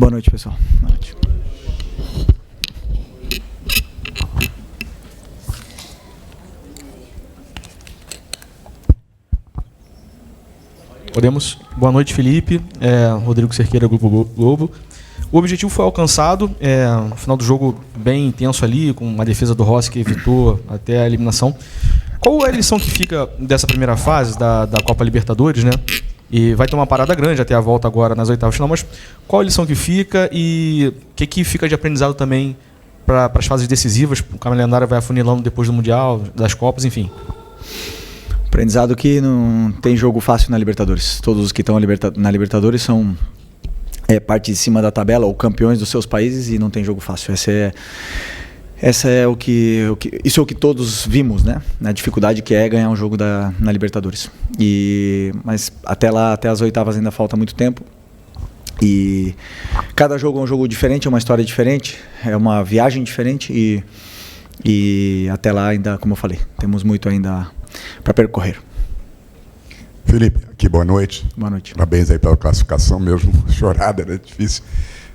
Boa noite, pessoal. Boa noite. Podemos. Boa noite, Felipe. Rodrigo Cerqueira, Grupo Globo. O objetivo foi alcançado. No final do jogo, bem intenso ali, com uma defesa do Rossi que evitou até a eliminação. Qual é a lição que fica dessa primeira fase da Copa Libertadores, né? E vai ter uma parada grande até a volta agora nas oitavas de final, mas qual a lição que fica e o que fica de aprendizado também para as fases decisivas? O calendário vai afunilando depois do Mundial, das Copas, enfim. Aprendizado que não tem jogo fácil na Libertadores. Todos os que estão na Libertadores são parte de cima da tabela ou campeões dos seus países e não tem jogo fácil. Isso é o que todos vimos, né? Na dificuldade que é ganhar um jogo na Libertadores. Mas até lá, até as oitavas ainda falta muito tempo. E cada jogo é um jogo diferente, é uma história diferente, é uma viagem diferente e até lá ainda, como eu falei, temos muito ainda para percorrer. Felipe, aqui, boa noite. Boa noite. Parabéns aí pela classificação mesmo, chorada, né? Difícil.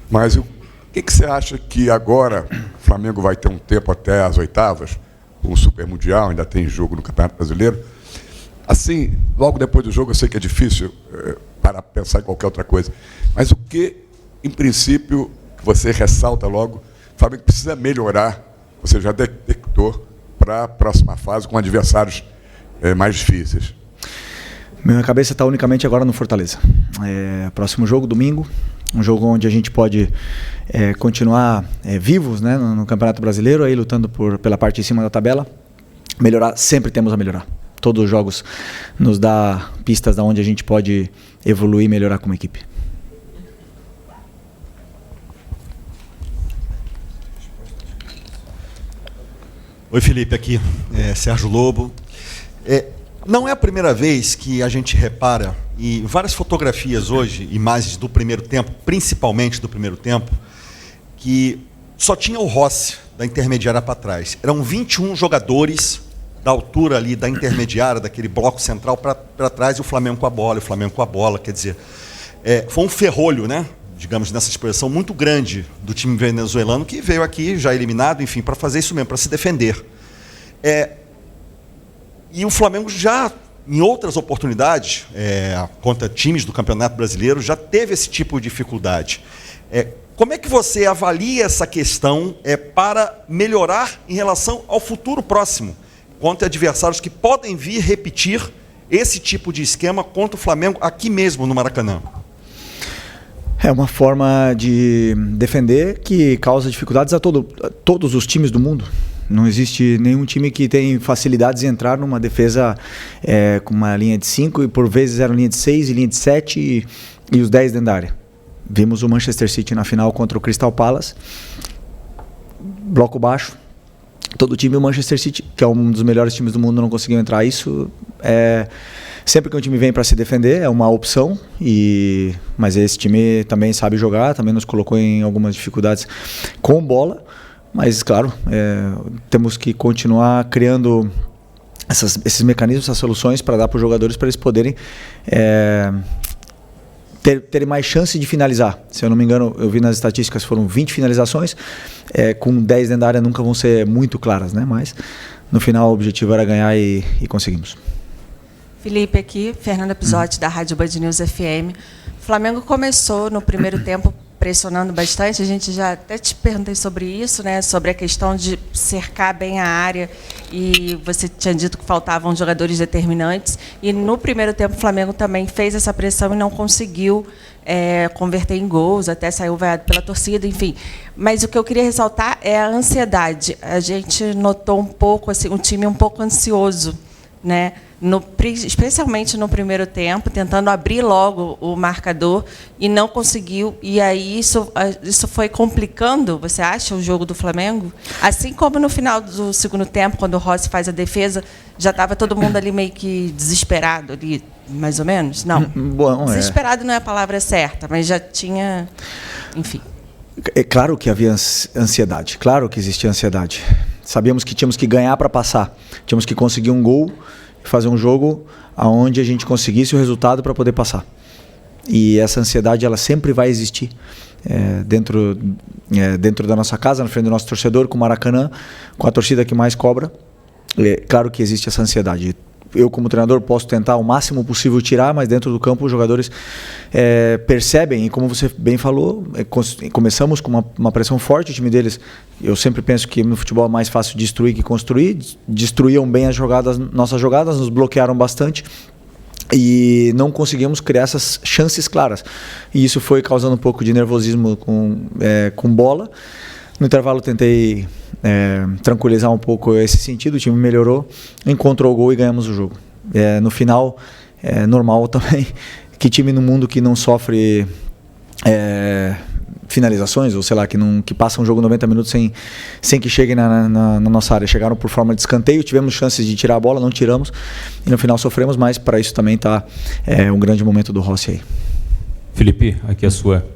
Mas o que você acha que agora o Flamengo vai ter um tempo até as oitavas, o Super Mundial, ainda tem jogo no Campeonato Brasileiro? Assim, logo depois do jogo, eu sei que é difícil para pensar em qualquer outra coisa, mas o que, em princípio, você ressalta logo, o Flamengo precisa melhorar, você já detectou, para a próxima fase com adversários mais difíceis? Minha cabeça está unicamente agora no Fortaleza. Próximo jogo, domingo, um jogo onde a gente pode continuar vivos, né, no Campeonato Brasileiro, aí lutando pela parte de cima da tabela. Melhorar, sempre temos a melhorar. Todos os jogos nos dá pistas de onde a gente pode evoluir e melhorar como equipe. Oi, Felipe, aqui, Sérgio Lobo. Não é a primeira vez que a gente repara, e várias fotografias hoje, imagens do primeiro tempo, principalmente do primeiro tempo, que só tinha o Rossi da intermediária para trás. Eram 21 jogadores da altura ali da intermediária, daquele bloco central para trás, e o Flamengo com a bola, quer dizer, foi um ferrolho, né? Digamos, nessa expressão muito grande do time venezuelano, que veio aqui já eliminado, enfim, para fazer isso mesmo, para se defender. E o Flamengo já, em outras oportunidades, contra times do Campeonato Brasileiro, já teve esse tipo de dificuldade. Como é que você avalia essa questão para melhorar em relação ao futuro próximo, contra adversários que podem vir repetir esse tipo de esquema contra o Flamengo aqui mesmo no Maracanã? É uma forma de defender que causa dificuldades a todos os times do mundo. Não existe nenhum time que tem facilidades em entrar numa defesa com uma linha de 5 e por vezes era linha de 6 e linha de 7 e os 10 dentro da área. Vimos o Manchester City na final contra o Crystal Palace, bloco baixo. Todo time, o Manchester City, que é um dos melhores times do mundo, não conseguiu entrar. Isso sempre que um time vem para se defender, é uma opção, mas esse time também sabe jogar, também nos colocou em algumas dificuldades com bola, mas claro, temos que continuar criando esses mecanismos, essas soluções para dar para os jogadores, para eles poderem terem mais chance de finalizar. Se eu não me engano, eu vi nas estatísticas, foram 20 finalizações, com 10 dentro da área nunca vão ser muito claras, né? Mas no final o objetivo era ganhar e conseguimos. Felipe aqui, Fernanda Pisotti, da Rádio Band News FM. O Flamengo começou no primeiro tempo pressionando bastante, a gente já até te perguntei sobre isso, né, sobre a questão de cercar bem a área, e você tinha dito que faltavam jogadores determinantes, e no primeiro tempo o Flamengo também fez essa pressão e não conseguiu converter em gols, até saiu vaiado pela torcida, enfim. Mas o que eu queria ressaltar é a ansiedade. A gente notou um pouco, assim, um time um pouco ansioso, né? Especialmente no primeiro tempo, tentando abrir logo o marcador e não conseguiu. E aí isso foi complicando, você acha, o jogo do Flamengo? Assim como no final do segundo tempo, quando o Rossi faz a defesa, já estava todo mundo ali meio que desesperado, ali, mais ou menos? Não, bom, desesperado não é a palavra certa, mas já tinha... Enfim. É claro que havia ansiedade, claro que existia ansiedade. Sabíamos que tínhamos que ganhar para passar, tínhamos que conseguir um gol, fazer um jogo onde a gente conseguisse o resultado para poder passar. e essa ansiedade ela sempre vai existir dentro da nossa casa, na frente do nosso torcedor, com o Maracanã, com a torcida que mais cobra. Claro que existe essa ansiedade. Eu, como treinador, posso tentar o máximo possível tirar, mas dentro do campo os jogadores percebem, e como você bem falou, começamos com uma pressão forte. O time deles, eu sempre penso que no futebol é mais fácil destruir que construir. Destruíam bem nossas jogadas, nos bloquearam bastante e não conseguimos criar essas chances claras. E isso foi causando um pouco de nervosismo com bola. No intervalo tentei tranquilizar um pouco esse sentido, o time melhorou, encontrou o gol e ganhamos o jogo. No final, é normal também que time no mundo que não sofre finalizações, ou sei lá, que passa um jogo 90 minutos sem que chegue na nossa área. Chegaram por forma de escanteio, tivemos chances de tirar a bola, não tiramos, e no final sofremos, mas para isso também está um grande momento do Rossi aí. Felipe, aqui à sua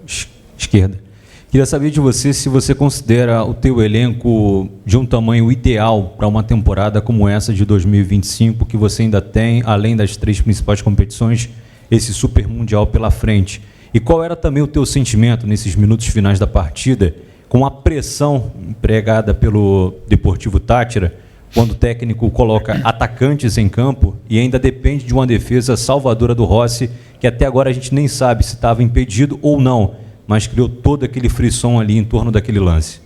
esquerda. Queria saber de você se você considera o teu elenco de um tamanho ideal para uma temporada como essa de 2025, que você ainda tem, além das 3 principais competições, esse Super Mundial pela frente. E qual era também o teu sentimento nesses minutos finais da partida, com a pressão empregada pelo Deportivo Táchira, quando o técnico coloca atacantes em campo e ainda depende de uma defesa salvadora do Rossi, que até agora a gente nem sabe se estava impedido ou não, mas criou todo aquele frisson ali em torno daquele lance.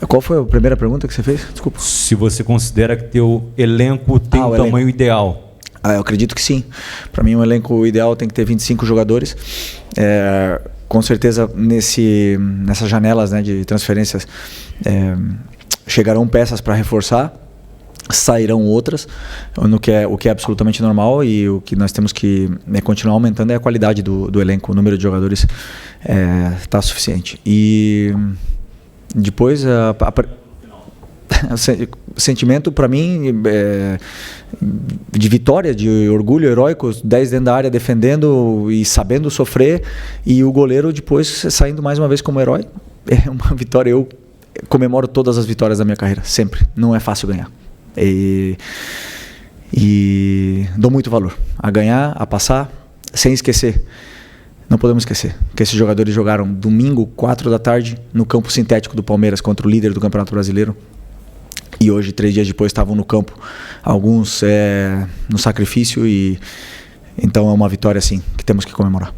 Qual foi a primeira pergunta que você fez? Desculpa. Se você considera que teu elenco tem um tamanho ideal. Eu acredito que sim. Para mim, um elenco ideal tem que ter 25 jogadores. Com certeza, nessas janelas, né, de transferências, chegarão peças para reforçar, sairão outras, o que é absolutamente normal, e o que nós temos que continuar aumentando é a qualidade do elenco. O número de jogadores está suficiente. E depois o sentimento para mim de vitória, de orgulho heróico, 10 dentro da área defendendo e sabendo sofrer, e o goleiro depois saindo mais uma vez como herói. É uma vitória. Eu comemoro todas as vitórias da minha carreira, sempre. Não é fácil ganhar. E dou muito valor a ganhar, a passar, sem esquecer. Não podemos esquecer que esses jogadores jogaram domingo, 4 da tarde, no campo sintético do Palmeiras contra o líder do Campeonato Brasileiro. E hoje, 3 dias depois, estavam no campo, alguns no sacrifício. E então é uma vitória, sim, que temos que comemorar.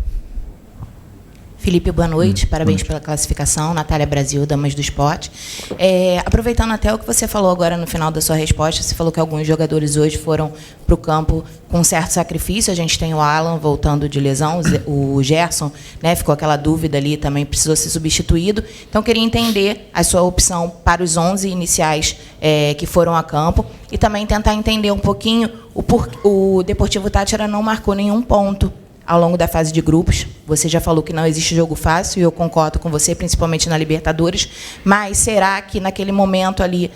Felipe, boa noite. Parabéns pela classificação. Natália Brasil, Damas do Esporte. Aproveitando até o que você falou agora no final da sua resposta, você falou que alguns jogadores hoje foram para o campo com certo sacrifício. A gente tem o Alan voltando de lesão, o Gerson, né, ficou aquela dúvida ali, também precisou ser substituído. Então, queria entender a sua opção para os 11 iniciais que foram a campo, e também tentar entender um pouquinho o Deportivo Táchira não marcou nenhum ponto ao longo da fase de grupos. Você já falou que não existe jogo fácil, e eu concordo com você, principalmente na Libertadores, mas será que naquele momento ali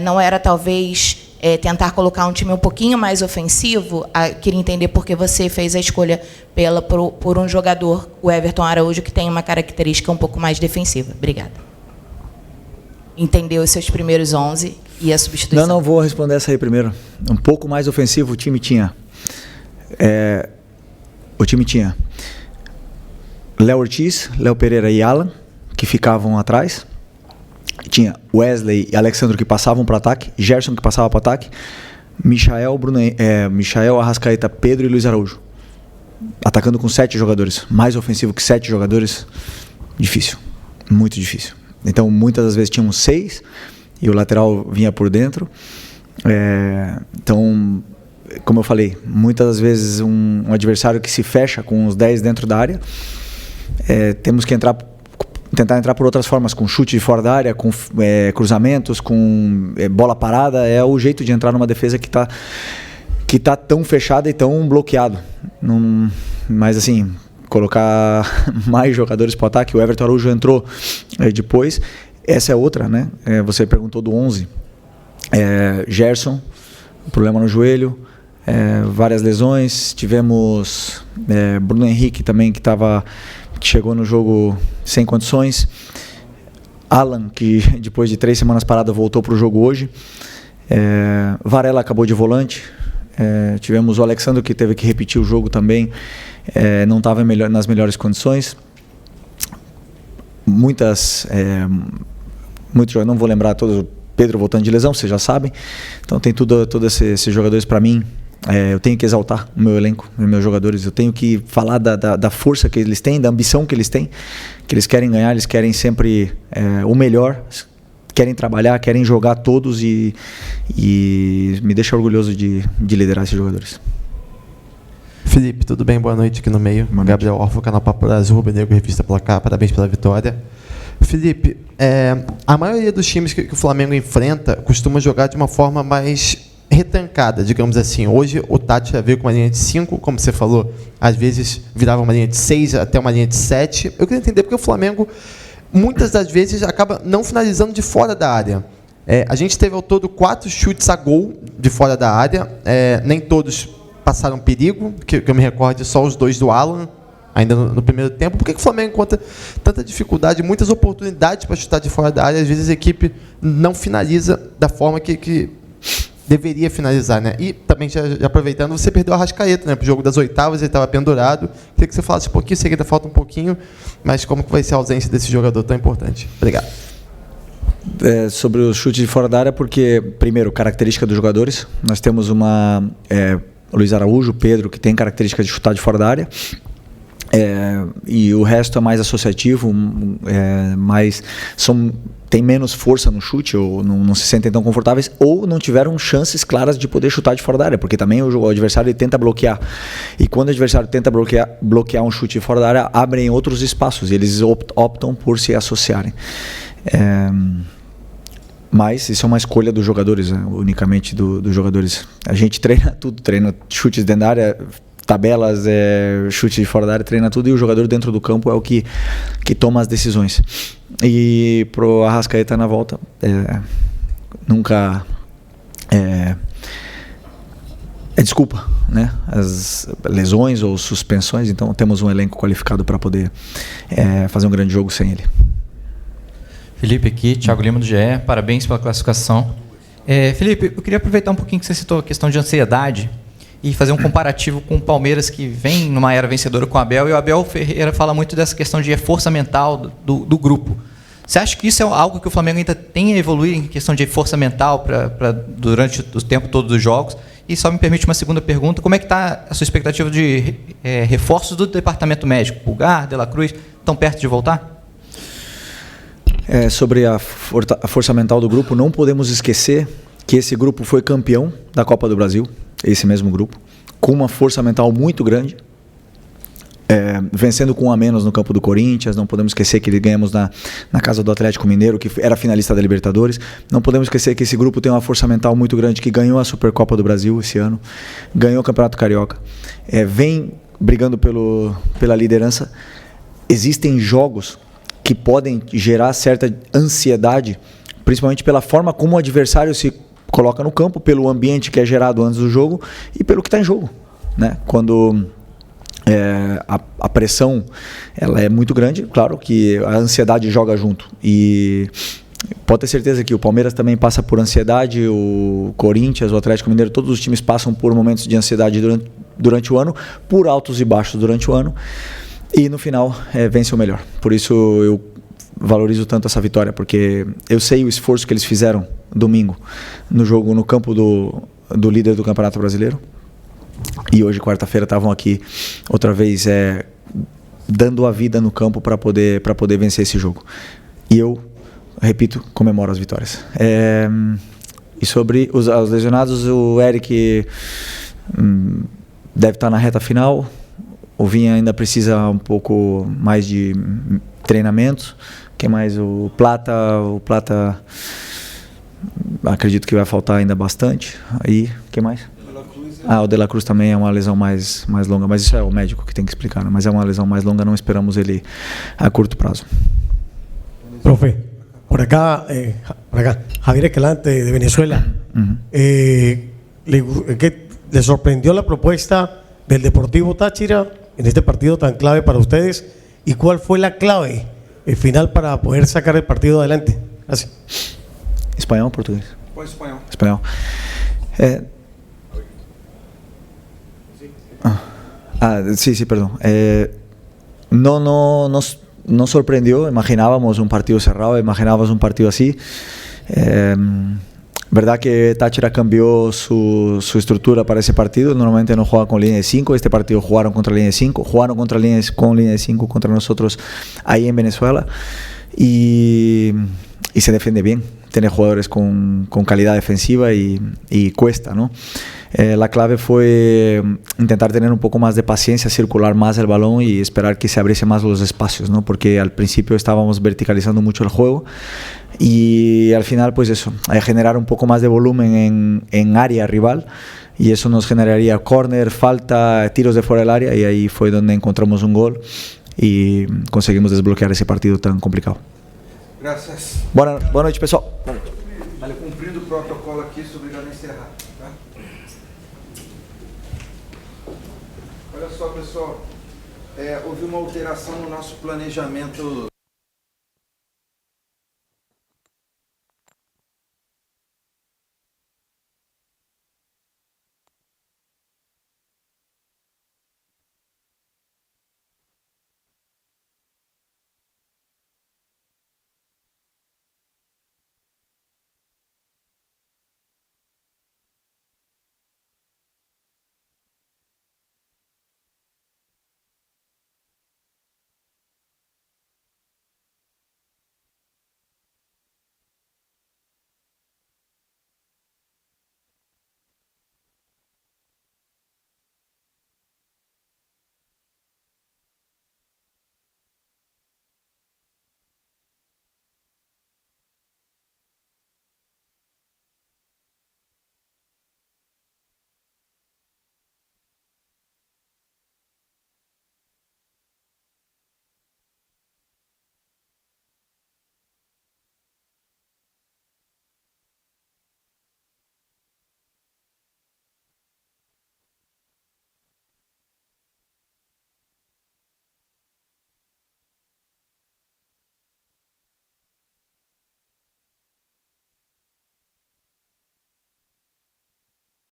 não era talvez tentar colocar um time um pouquinho mais ofensivo? Queria entender por que você fez a escolha por um jogador, o Everton Araújo, que tem uma característica um pouco mais defensiva. Obrigada. Entendeu os seus primeiros 11 e a substituição? Não, vou responder essa aí primeiro. Um pouco mais ofensivo o time tinha. O time tinha Léo Ortiz, Léo Pereira e Alan, que ficavam atrás. Tinha Wesley e Alexandro, que passavam para o ataque. Gerson, que passava para o ataque. Michael, Arrascaeta, Pedro e Luiz Araújo. Atacando com 7 jogadores. Mais ofensivo que 7 jogadores, difícil. Muito difícil. Então, muitas das vezes tínhamos 6 e o lateral vinha por dentro. Então, como eu falei, muitas das vezes um adversário que se fecha com os 10 dentro da área, temos que tentar entrar por outras formas, com chute de fora da área, com cruzamentos, com bola parada. É o jeito de entrar numa defesa que tá tão fechada e tão bloqueado. Mas assim, colocar mais jogadores para o ataque. O Everton Araújo entrou depois. Essa é outra, né? Você perguntou do 11. Gerson, problema no joelho. Várias lesões, tivemos Bruno Henrique também, que chegou no jogo sem condições. Alan, que depois de 3 semanas parado voltou para o jogo hoje. Varela acabou de volante, Tivemos o Alexandre, que teve que repetir o jogo também, não estava nas melhores condições. Muitos jogadores, não vou lembrar todos, o Pedro voltando de lesão, vocês já sabem. Então tem todos esses jogadores para mim. Eu tenho que exaltar o meu elenco, os meus jogadores. Eu tenho que falar da força que eles têm, da ambição que eles têm, que eles querem ganhar, eles querem sempre o melhor, querem trabalhar, querem jogar todos e me deixa orgulhoso de liderar esses jogadores. Felipe, tudo bem? Boa noite aqui no meio. Gabriel Orfo, canal Papo Brasil, Rubro Negro, Revista Placar. Parabéns pela vitória. Felipe, a maioria dos times que o Flamengo enfrenta costuma jogar de uma forma mais retancada, digamos assim. Hoje o Tati já veio com uma linha de 5, como você falou, às vezes virava uma linha de 6 até uma linha de 7. Eu queria entender porque o Flamengo, muitas das vezes, acaba não finalizando de fora da área. A gente teve ao todo 4 chutes a gol de fora da área, nem todos passaram perigo, que eu me recordo, só os 2 do Alan, ainda no primeiro tempo. Por que o Flamengo encontra tanta dificuldade, muitas oportunidades para chutar de fora da área, às vezes a equipe não finaliza da forma que deveria finalizar, né? E também, já aproveitando, você perdeu a Arrascaeta, né? Para o jogo das oitavas, ele estava pendurado. Queria que você falasse um pouquinho, sei que ainda falta um pouquinho, mas como que vai ser a ausência desse jogador tão importante? Obrigado. Sobre o chute de fora da área, porque, primeiro, característica dos jogadores. Nós temos o Luiz Araújo, o Pedro, que tem característica de chutar de fora da área. E o resto é mais associativo, tem menos força no chute, ou não se sentem tão confortáveis, ou não tiveram chances claras de poder chutar de fora da área, porque também o adversário ele tenta bloquear. E quando o adversário tenta bloquear um chute de fora da área, abrem outros espaços, e eles optam por se associarem. Mas isso é uma escolha dos jogadores, né? Unicamente dos jogadores. A gente treina tudo, treina chutes dentro da área, tabelas, chute de fora da área, treina tudo, e o jogador dentro do campo é o que toma as decisões. E pro Arrascaeta na volta, nunca é desculpa, né? As lesões ou suspensões, então temos um elenco qualificado para poder fazer um grande jogo sem ele. Felipe aqui, Thiago Lima do GE, parabéns pela classificação. Felipe, eu queria aproveitar um pouquinho que você citou a questão de ansiedade e fazer um comparativo com o Palmeiras, que vem numa era vencedora com o Abel, e o Abel Ferreira fala muito dessa questão de força mental do grupo. Você acha que isso é algo que o Flamengo ainda tem a evoluir em questão de força mental durante o tempo todo dos jogos? E só me permite uma segunda pergunta, como é que está a sua expectativa de reforços do departamento médico? Pulgar, De La Cruz, estão perto de voltar? Sobre a força mental do grupo, não podemos esquecer que esse grupo foi campeão da Copa do Brasil, esse mesmo grupo, com uma força mental muito grande, vencendo com 1 a menos no campo do Corinthians. Não podemos esquecer que ganhamos na casa do Atlético Mineiro, que era finalista da Libertadores. Não podemos esquecer que esse grupo tem uma força mental muito grande, que ganhou a Supercopa do Brasil esse ano, ganhou o Campeonato Carioca, vem brigando pela liderança. Existem jogos que podem gerar certa ansiedade, principalmente pela forma como o adversário se coloca no campo, pelo ambiente que é gerado antes do jogo e pelo que está em jogo, né? Quando a pressão ela é muito grande, claro que a ansiedade joga junto, e pode ter certeza que o Palmeiras também passa por ansiedade, o Corinthians, o Atlético Mineiro, todos os times passam por momentos de ansiedade durante o ano, por altos e baixos durante o ano, e no final vence o melhor. Por isso eu valorizo tanto essa vitória, porque eu sei o esforço que eles fizeram domingo no jogo no campo do líder do Campeonato Brasileiro, e hoje, quarta-feira, estavam aqui outra vez dando a vida no campo para poder vencer esse jogo. E eu, repito, comemoro as vitórias. E sobre os lesionados, o Eric deve estar na reta final. O Vinha ainda precisa um pouco mais de treinamento. Quem mais? O Plata acredito que vai faltar ainda bastante. Aí, quem mais? O De La Cruz também é uma lesão mais longa, mas isso é o médico que tem que explicar, né? Mas é uma lesão mais longa, não esperamos ele a curto prazo. Profe, por acá, Javier Escalante de Venezuela. ¿Le sorprendió la propuesta del Deportivo Táchira en este partido tan clave para ustedes? ¿Y cuál fue la clave final para poder sacar el partido adelante? Gracias. Espanhol ou português? Espanhol. Espanhol. Sí, perdón. No nos sorprendió, imaginábamos un partido cerrado, imaginábamos un partido así. Verdad que Táchira cambió su estructura para ese partido. Normalmente no juega con línea de 5. Este partido jugaron contra línea de 5. Jugaron con línea de 5 contra nosotros ahí en Venezuela. Y se defiende bien. Tiene jugadores con calidad defensiva y cuesta, ¿no? La clave fue intentar tener un poco más de paciencia, circular más el balón y esperar que se abriese más los espacios, ¿no? Porque al principio estábamos verticalizando mucho el juego y al final pues eso, generar un poco más de volumen en área rival, y eso nos generaría córner, falta, tiros de fuera del área, y ahí fue donde encontramos un gol y conseguimos desbloquear esse partido tão complicado. Graças. Boa noite, pessoal. Vale, cumprindo o protocolo aqui, sou obrigado a encerrar. Tá? Olha só, pessoal, houve uma alteração no nosso planejamento.